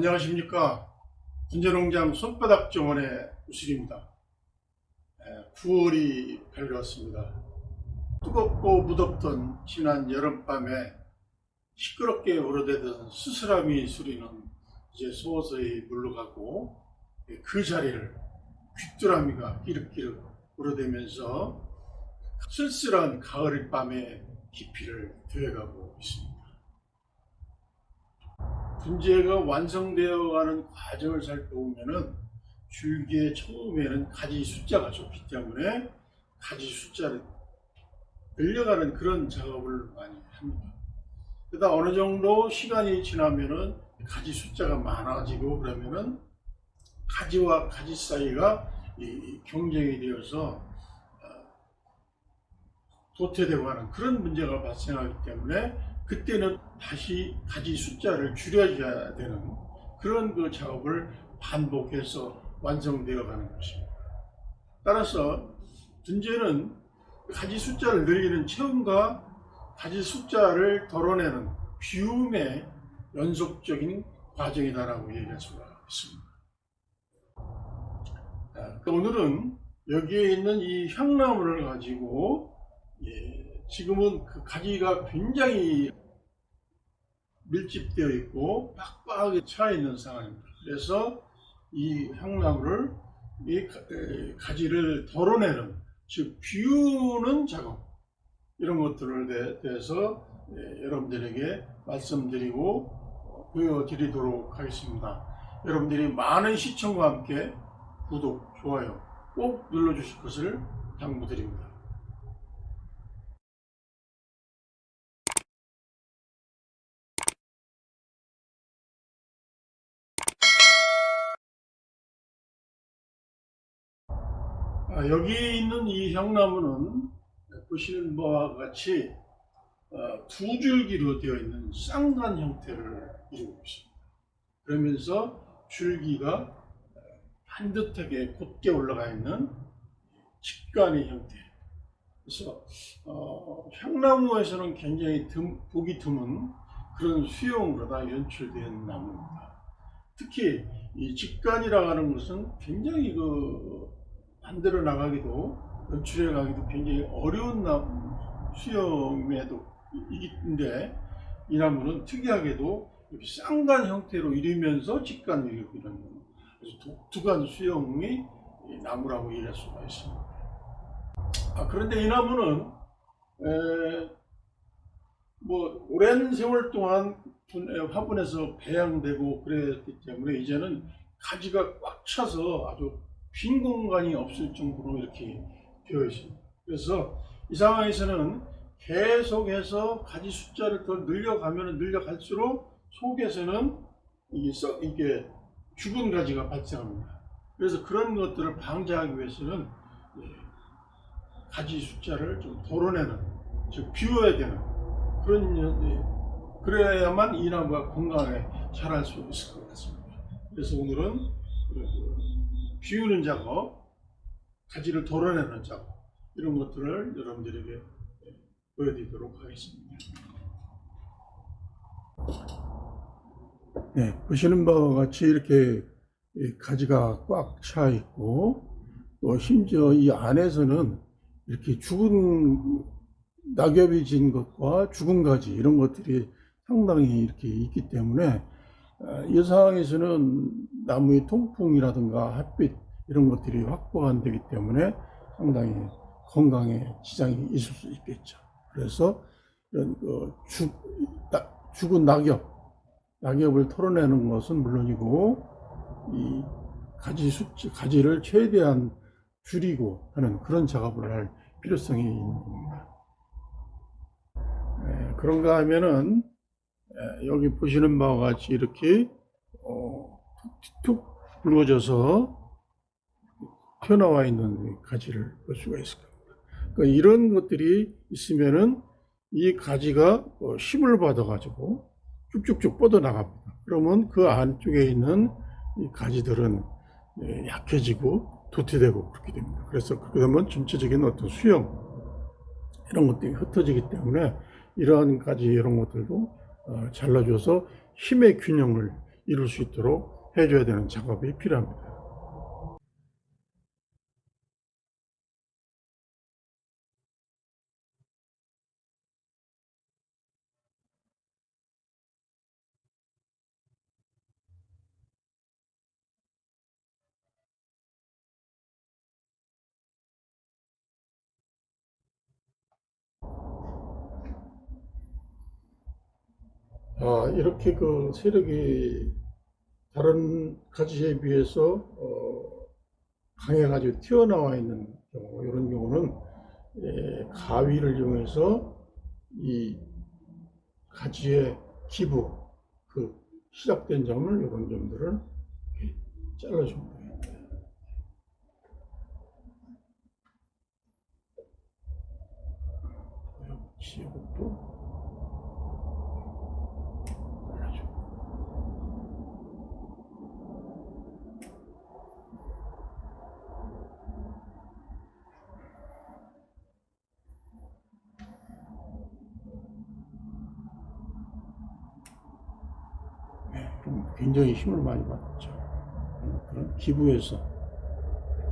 안녕하십니까. 군제농장 손바닥 정원의 우실입니다. 9월이 밝았습니다. 뜨겁고 무덥던 지난 여름밤에 시끄럽게 우러대던 스스라미 소리는 이제 서서히 물러가고, 그 자리를 귀뚜라미가 끼륵끼륵 우러대면서 쓸쓸한 가을밤의 깊이를 더해가고 있습니다. 분재가 완성되어가는 과정을 살펴보면은 줄기의 처음에는 가지 숫자가 좋기 때문에 가지 숫자를 늘려가는 그런 작업을 많이 합니다. 그러다 어느 정도 시간이 지나면은 가지 숫자가 많아지고, 그러면은 가지와 가지 사이가 경쟁이 되어서 도태되고 하는 그런 문제가 발생하기 때문에, 그때는 다시 가지 숫자를 줄여줘야 되는 그런 그 작업을 반복해서 완성되어 가는 것입니다. 따라서 분재는 가지 숫자를 늘리는 체험과 가지 숫자를 덜어내는 비움의 연속적인 과정이다라고 얘기할 수가 있습니다. 오늘은 여기에 있는 이 향나무를 가지고, 지금은 그 가지가 굉장히 밀집되어 있고 빡빡하게 차 있는 상황입니다. 그래서 이 향나무를, 이 가지를 덜어내는, 즉 비우는 작업, 이런 것들을 대해서 여러분들에게 말씀드리고 보여드리도록 하겠습니다. 여러분들이 많은 시청과 함께 구독, 좋아요 꼭 눌러주실 것을 당부드립니다. 여기 있는 이 향나무는 보시는 바와 같이 두 줄기로 되어 있는 쌍단 형태를 이루고 있습니다. 그러면서 줄기가 반듯하게 곧게 올라가 있는 직간의 형태. 그래서 향나무에서는 굉장히 보기 드문 그런 수형으로 다 연출된 나무입니다. 특히 이 직간이라고 하는 것은 굉장히 만들어 나가기도, 연출해 가기도 굉장히 어려운 수염에도 이긴데, 이 나무는 특이하게도 이렇게 쌍간 형태로 이루면서 직간을 이루고 있는 아주 독특한 수영의 나무라고 얘기할 수가 있습니다. 그런데 이 나무는 오랜 세월 동안 화분에서 배양되고 그랬기 때문에 이제는 가지가 꽉 차서 아주 빈 공간이 없을 정도로 이렇게 되어 있습니다. 그래서 이 상황에서는 계속해서 가지 숫자를 더 늘려갈수록 속에서는 이게 죽은 가지가 발생합니다. 그래서 그런 것들을 방지하기 위해서는 가지 숫자를 좀 덜어내는, 즉 비워야 되는 그래야만 이 나무가 건강하게 자랄 수 있을 것 같습니다. 그래서 오늘은 비우는 작업, 가지를 덜어내는 작업, 이런 것들을 여러분들에게 보여드리도록 하겠습니다. 보시는 바와 같이 이렇게 가지가 꽉 차 있고, 또 심지어 이 안에서는 이렇게 죽은 낙엽이 진 것과 죽은 가지, 이런 것들이 상당히 이렇게 있기 때문에, 이 상황에서는 나무의 통풍이라든가 햇빛, 이런 것들이 확보가 안 되기 때문에 상당히 건강에 지장이 있을 수 있겠죠. 그래서 이런 죽은 낙엽을 털어내는 것은 물론이고, 이 가지를 최대한 줄이고 하는 그런 작업을 할 필요성이 있는 겁니다. 그런가 하면은 여기 보시는 바와 같이 이렇게 툭툭 붉어져서 튀어나와 있는 가지를 볼 수가 있을 겁니다. 그러니까 이런 것들이 있으면은 이 가지가 힘을 받아가지고 쭉쭉쭉 뻗어나갑니다. 그러면 그 안쪽에 있는 이 가지들은 약해지고 도태되고 그렇게 됩니다. 그래서 그렇게 되면 전체적인 어떤 수영, 이런 것들이 흩어지기 때문에 이러한 가지 이런 것들도 잘라줘서 힘의 균형을 이룰 수 있도록 해줘야 되는 작업이 필요합니다. 이렇게 그 세력이 다른 가지에 비해서 강해가지고 튀어나와 있는 경우, 이런 경우는 가위를 이용해서 이 가지의 기부, 그 시작된 점을, 이런 점들을 이렇게 잘라줍니다. 이것도 잘라주고. 그럼 굉장히 힘을 많이 받았죠. 그런 기부에서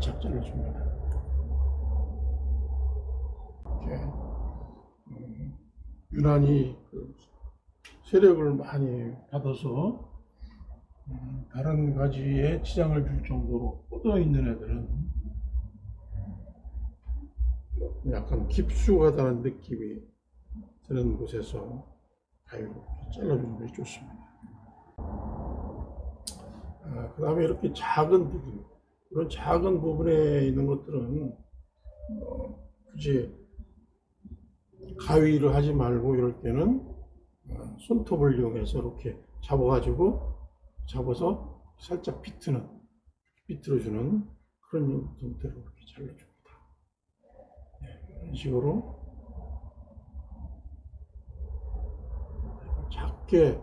착 잘라줍니다. 이렇게 유난히 그 세력을 많이 받아서 다른 가지에 지장을 줄 정도로 뻗어 있는 애들은 약간 깊숙하다는 느낌이 드는 곳에서 가위로 잘라주는 게 좋습니다. 그 다음에 이렇게 작은 부분, 이런 작은 부분에 있는 것들은 굳이 가위를 하지 말고, 이럴 때는 손톱을 이용해서 이렇게 잡아서 살짝 비틀어주는 그런 형태로 이렇게 잘라줍니다. 이런 식으로 작게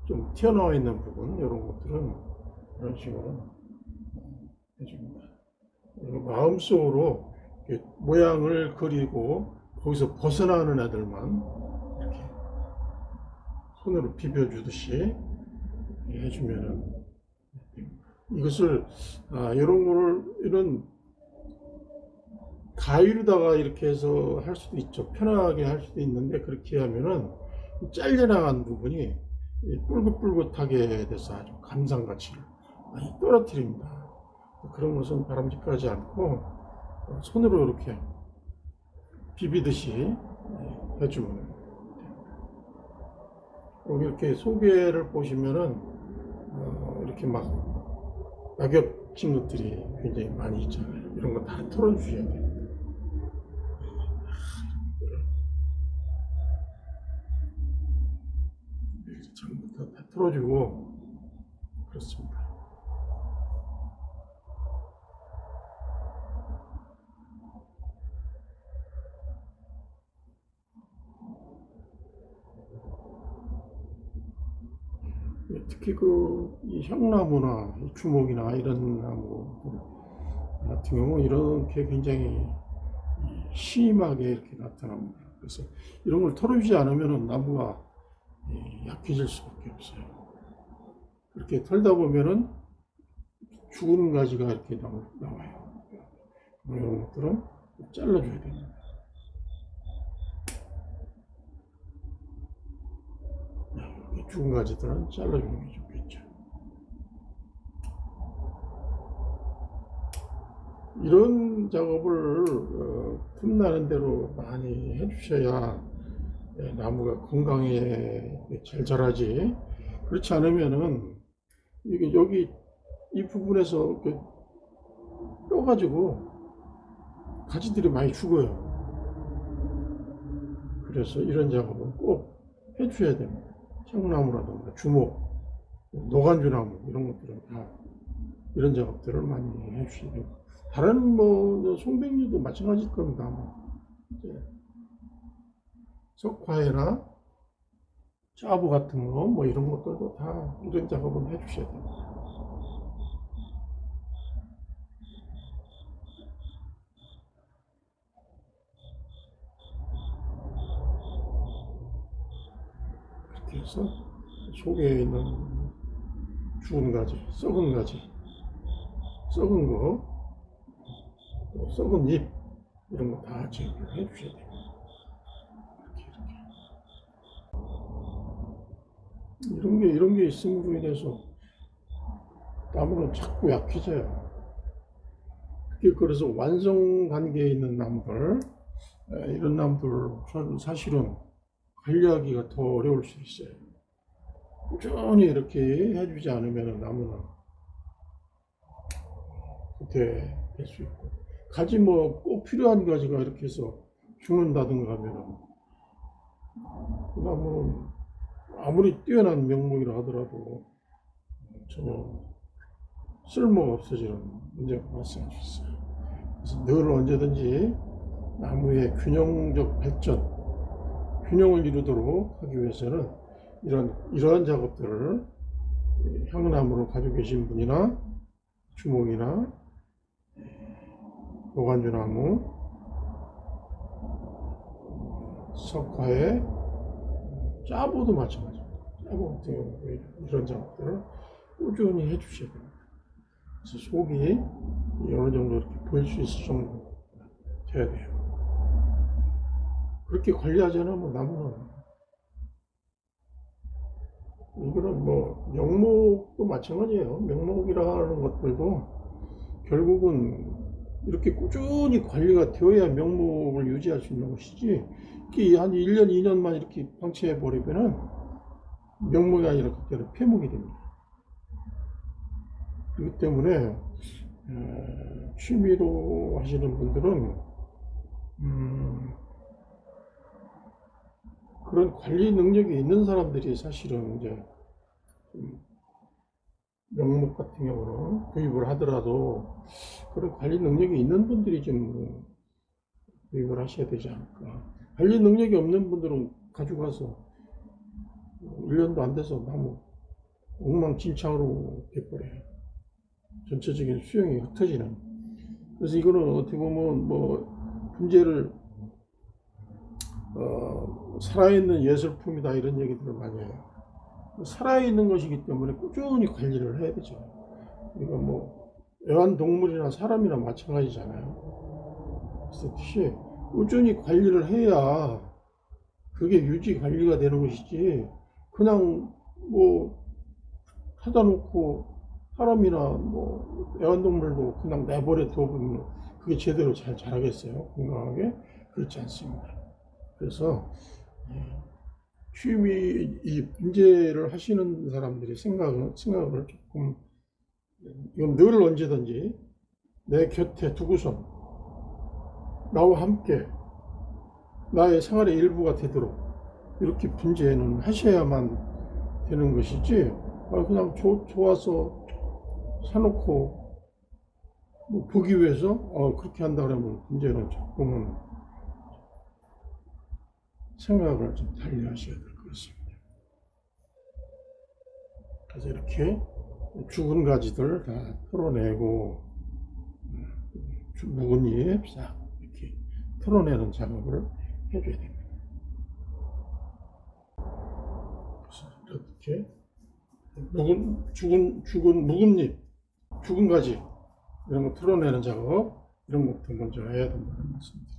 좀 튀어나와 있는 부분, 이런 것들은 이런 식으로 해줍니다. 마음속으로 모양을 그리고 거기서 벗어나는 애들만 이렇게 손으로 비벼주듯이 해주면은, 이것을 이런 가위로다가 이렇게 해서 할 수도 있죠. 편하게 할 수도 있는데, 그렇게 하면은 잘려나간 부분이 뿔긋뿔긋하게 돼서 아주 감상 가치를 많이 떨어뜨립니다. 그런 것은 바람직하지 않고 손으로 이렇게 비비듯이 해주면. 그리고 이렇게 소개를 보시면은 이렇게 막 낙엽진 것들이 굉장히 많이 있잖아요. 이런 거 다 털어주셔야 돼요. 전부 다 털어주고 그렇습니다. 특히 이 향나무나 이 주목이나 이런 나무 같은 경우 이렇게 굉장히 심하게 이렇게 나타납니다. 그래서 이런 걸 털어주지 않으면 나무가 약해질 수밖에 없어요. 그렇게 털다 보면은 죽은 가지가 이렇게 나와요. 이런 것들은 잘라줘야 됩니다. 죽은 가지들은 잘라주는 게 좋겠죠. 이런 작업을 틈나는 대로 많이 해주셔야 나무가 건강에 잘 자라지. 그렇지 않으면은 이게 여기 이 부분에서 떠가지고 가지들이 많이 죽어요. 그래서 이런 작업은 꼭 해주셔야 됩니다. 청나무라든가 주목, 노간주나무 이런 것들은 다 이런 작업들을 많이 해주셔야 되고, 다른 송백리도 마찬가지일 겁니다. 이제 석화해나 짜부 같은 거 이런 것들도 다 이런 작업은 해주셔야 됩니다. 그렇게 해서 속에 있는 죽은 가지, 썩은 가지, 썩은 거, 또 썩은 잎 이런 거 다 제거를 해주셔야 돼요. 이런 게 있음으로 인해서 나무는 자꾸 약해져요. 그래서 완성 단계에 있는 나무들, 이런 나무들 사실은 관리하기가 더 어려울 수 있어요. 꾸준히 이렇게 해주지 않으면 나무는 후퇴될 수 있고, 가지 뭐 꼭 필요한 가지가 이렇게 해서 죽는다든가 하면은 그 나무는 아무리 뛰어난 명목이라 하더라도 저는 쓸모가 없어지는 문제가 발생할 수 있어요. 그래서 늘 언제든지 나무의 균형적 발전, 균형을 이루도록 하기 위해서는 이러한 작업들을 향나무를 가지고 계신 분이나 주몽이나 노간주나무, 석화의 짜보도 마찬가지입니다. 짜보 같은 경우 이런 작업들을 꾸준히 해주셔야 됩니다. 그래서 속이 어느 정도 이렇게 보일 수 있을 정도 돼야 돼요. 그렇게 관리하지 않으면 나무는, 이거는 뭐 명목도 마찬가지예요. 명목이라는 것들도 결국은 이렇게 꾸준히 관리가 되어야 명목을 유지할 수 있는 것이지, 이게 한 1년, 2년만 이렇게 방치해 버리면은 명목이 아니라 그때는 폐목이 됩니다. 그렇기 때문에 취미로 하시는 분들은 그런 관리 능력이 있는 사람들이 사실은 이제 명목 같은 경우는 구입을 하더라도 그런 관리 능력이 있는 분들이 좀 구입을 하셔야 되지 않을까. 관리 능력이 없는 분들은 가져가서 1년도 안 돼서 나무 엉망진창으로 돼버려요. 전체적인 수용이 흩어지는. 그래서 이거는 어떻게 보면 뭐 분재를 살아있는 예술품이다 이런 얘기들을 많이 해요. 살아있는 것이기 때문에 꾸준히 관리를 해야 되죠. 이거 뭐 애완동물이나 사람이나 마찬가지잖아요. 그래서 꾸준히 관리를 해야 그게 유지 관리가 되는 것이지, 그냥 뭐 사다 놓고 사람이나 뭐 애완동물도 그냥 내버려 둬보면 그게 제대로 잘 자라겠어요? 건강하게? 그렇지 않습니다. 그래서 취미 이 분재를 하시는 사람들이 생각을 조금, 이건 늘 언제든지 내 곁에 두고서 나와 함께 나의 생활의 일부가 되도록 이렇게 분재는 하셔야만 되는 것이지, 그냥 좋아서 사놓고 뭐 보기 위해서 그렇게 한다 그러면 분재는 조금은 생각을 좀 달리 하셔야 될 것 같습니다. 그래서 이렇게 죽은 가지들 다 털어내고 묵은 잎 싹 이렇게 털어내는 작업을 해줘야 됩니다. 그래서 이렇게 죽은 묵은 잎, 죽은 가지 이런 거 털어내는 작업, 이런 것부터 먼저 해야 된다는 말씀입니다.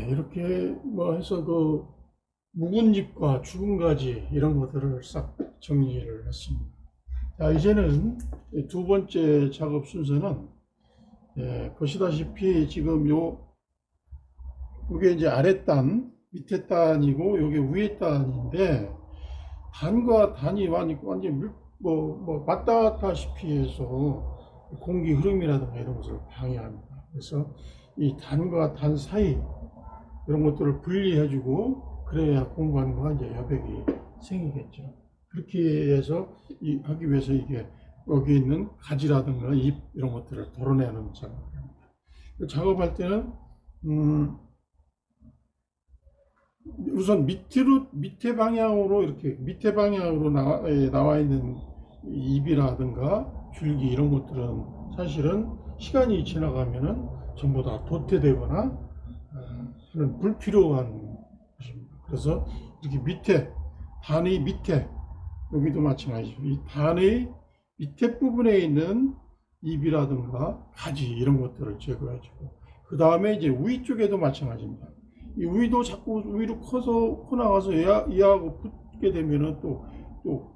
이렇게 뭐 해서 그 묵은 잎과 죽은 가지 이런 것들을 싹 정리를 했습니다. 자, 이제는 두 번째 작업 순서는 보시다시피 지금 요게 이제 아랫단, 밑에 단이고 요게 위에 단인데, 단과 단이 완전 맞닿다시피 해서 공기 흐름이라든가 이런 것을 방해합니다. 그래서 이 단과 단 사이 이런 것들을 분리해주고 그래야 공간과 이제 여백이 생기겠죠. 그렇게 해서 하기 위해서 이게 여기 있는 가지라든가 잎 이런 것들을 덜어내는 작업을 합니다. 작업할 때는 우선 밑에 방향으로 이렇게 밑에 방향으로 나와 있는 잎이라든가 줄기 이런 것들은 사실은 시간이 지나가면은 전부 다 도태되거나 하는 불필요한 것입니다. 그래서 이렇게 밑에 단의 밑에 여기도 마찬가지죠. 이 단의 밑에 부분에 있는 잎이라든가 가지 이런 것들을 제거해주고 그 다음에 이제 우위 쪽에도 마찬가지입니다. 이 우위도 자꾸 위로 커서 나가서 얘하고 붙게 되면은 또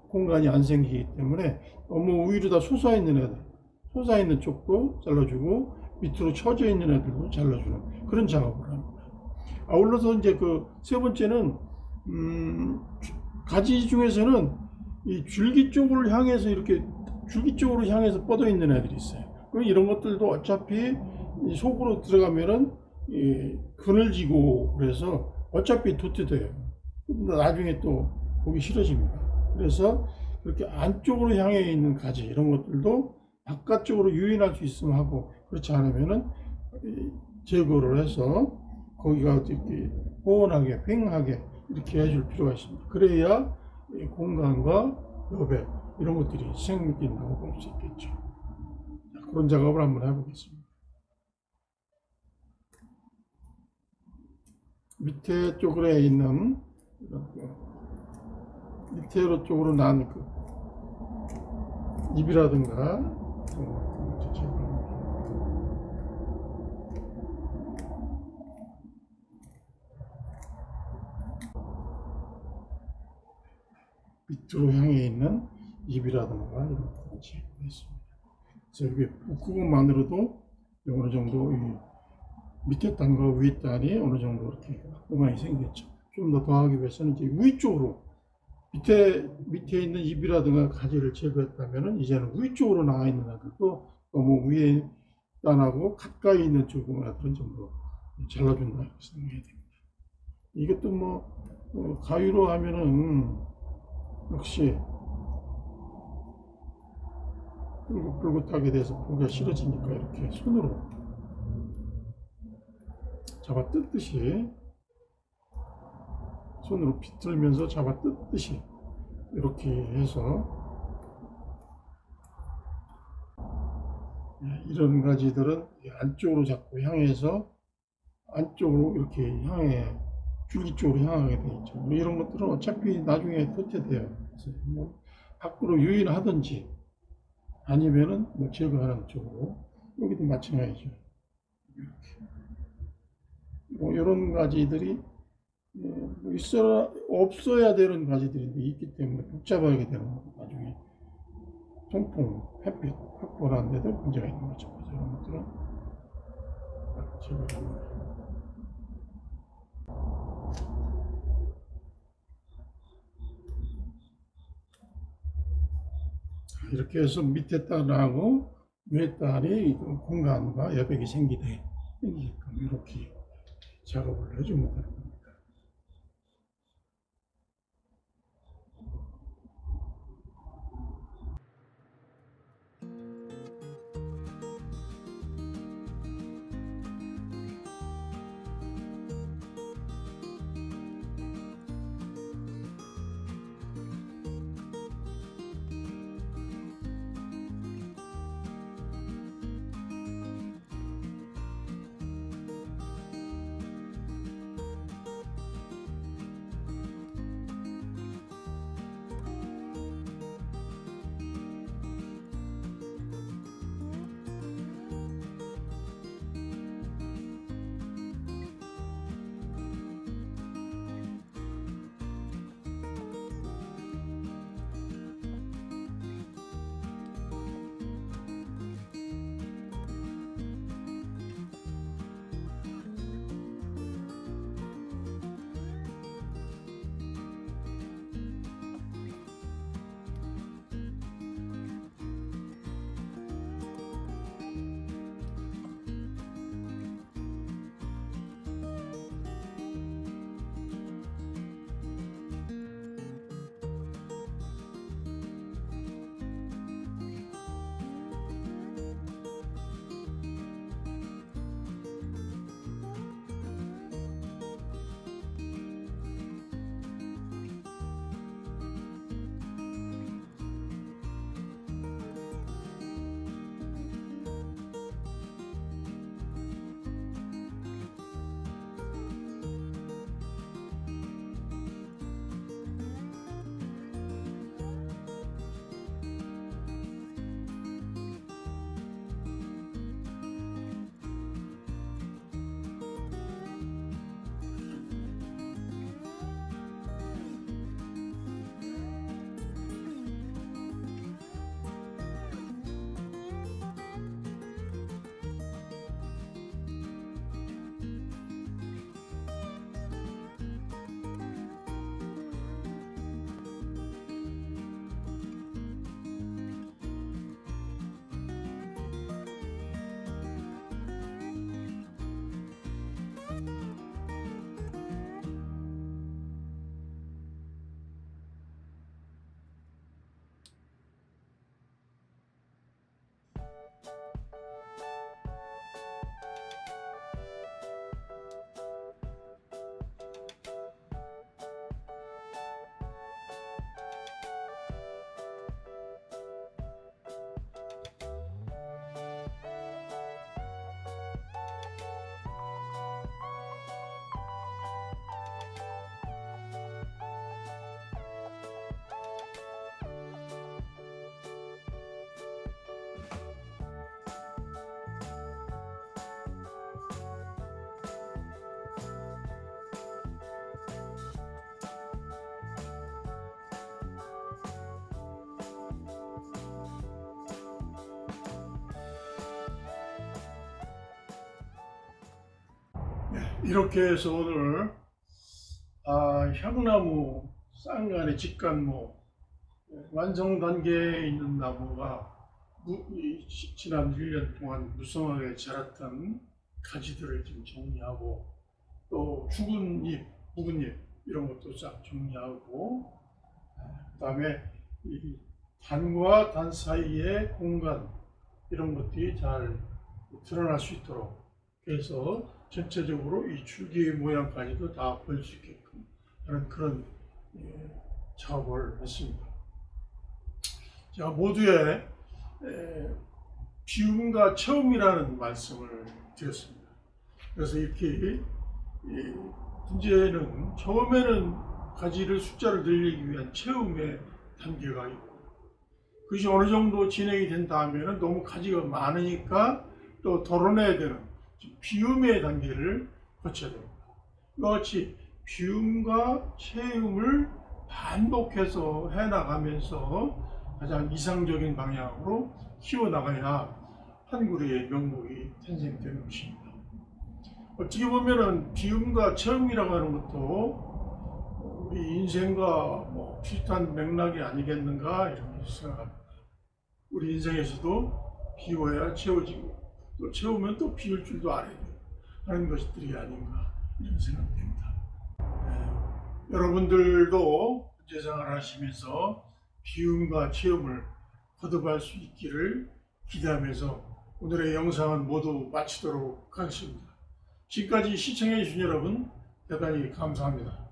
공간이 안 생기기 때문에 너무 위로 다 솟아있는 애들, 솟아있는 쪽도 잘라주고 밑으로 처져 있는 애들도 잘라주는 그런 작업을 합니다. 아울러서 이제 그 세 번째는 가지 중에서는 이 줄기 쪽을 향해서 이렇게 줄기 쪽으로 향해서 뻗어 있는 애들이 있어요. 이런 것들도 어차피 속으로 들어가면은 그늘지고 그래서 어차피 도태돼요. 나중에 또 보기 싫어집니다. 그래서 그렇게 안쪽으로 향해 있는 가지 이런 것들도 바깥쪽으로 유인할 수 있으면 하고 그렇지 않으면은 제거를 해서 거기가 이렇게 호원하게 휑하게 이렇게 해줄 필요가 있습니다. 그래야 공간과 여백 이런 것들이 생긴다고 볼 수 있겠죠. 그런 작업을 한번 해보겠습니다. 밑에 쪽에 있는 밑에 쪽으로 난 그 잎이라든가 밑으로 향해 있는 잎이라든가 이런 것들을 제거했습니다. 그래서 이게 그것만으로도 어느 정도 밑에 단과 위에 단이 어느 정도 이렇게 공간이 생겼죠. 좀 더 더하기 위해서는 이제 위 쪽으로 밑에 있는 잎이라든가 가지를 제거했다면은 이제는 위 쪽으로 나와 있는 애들도 너무 위에 단하고 가까이 있는 쪽 애들은 전부 잘라준다 이렇게 생각해야 됩니다. 이것도 가위로 하면은 역시 뿔긋하게 돼서 보기가 싫어지니까 이렇게 손으로 잡아 뜯듯이 손으로 비틀면서 잡아 뜯듯이 이렇게 해서 이런 가지들은 안쪽으로 자꾸 향해서 안쪽으로 이렇게 향해 줄기 쪽으로 향하게 되어 있죠. 이런 것들은 어차피 나중에 도태돼요. 그래서 밖으로 유인하든지 아니면은 제거하는 쪽으로 여기도 마찬가지죠. 이렇게 이런 가지들이 없어야 되는 가지들인데 있기 때문에 복잡하게 되는 거고 나중에 통풍, 햇빛 확보를 하는데도 문제가 있는 거죠. 그래서 이런 것들은 제거합니다. 이렇게 해서 밑에 단하고 위에 단이 공간과 여백이 생기게끔 이렇게 작업을 해주면 되는 겁니다. 이렇게 해서 오늘 향나무, 쌍간의 직간모, 완성 단계에 있는 나무가 지난 1년 동안 무성하게 자랐던 가지들을 지금 정리하고, 또 죽은 잎, 묵은 잎 이런 것도 싹 정리하고, 그 다음에 이 단과 단 사이의 공간 이런 것들이 잘 드러날 수 있도록 해서 전체적으로 이 줄기 모양까지도 다 보일 수 있게끔 하는 그런 작업을 했습니다. 자, 모두의 비움과 체험이라는 말씀을 드렸습니다. 그래서 이렇게 문제는 처음에는 가지를 숫자를 늘리기 위한 체험의 단계가 있고, 그것이 어느 정도 진행이 된 다음에는 너무 가지가 많으니까 또 덜어내야 되는 비움의 단계를 거쳐야 됩니다. 이와 같이 비움과 체움을 반복해서 해나가면서 가장 이상적인 방향으로 키워나가야 한 그루의 명목이 탄생되는 것입니다. 어떻게 보면은 비움과 체움이라고 하는 것도 우리 인생과 비슷한 맥락이 아니겠는가 이렇게 생각합니다. 우리 인생에서도 비워야 채워지고, 또 채우면 또 비울 줄도 알아야 돼요 하는 것들이 아닌가 이런 생각됩니다. 여러분들도 문제생활 하시면서 비움과 체험을 거듭할 수 있기를 기대하면서 오늘의 영상은 모두 마치도록 하겠습니다. 지금까지 시청해 주신 여러분 대단히 감사합니다.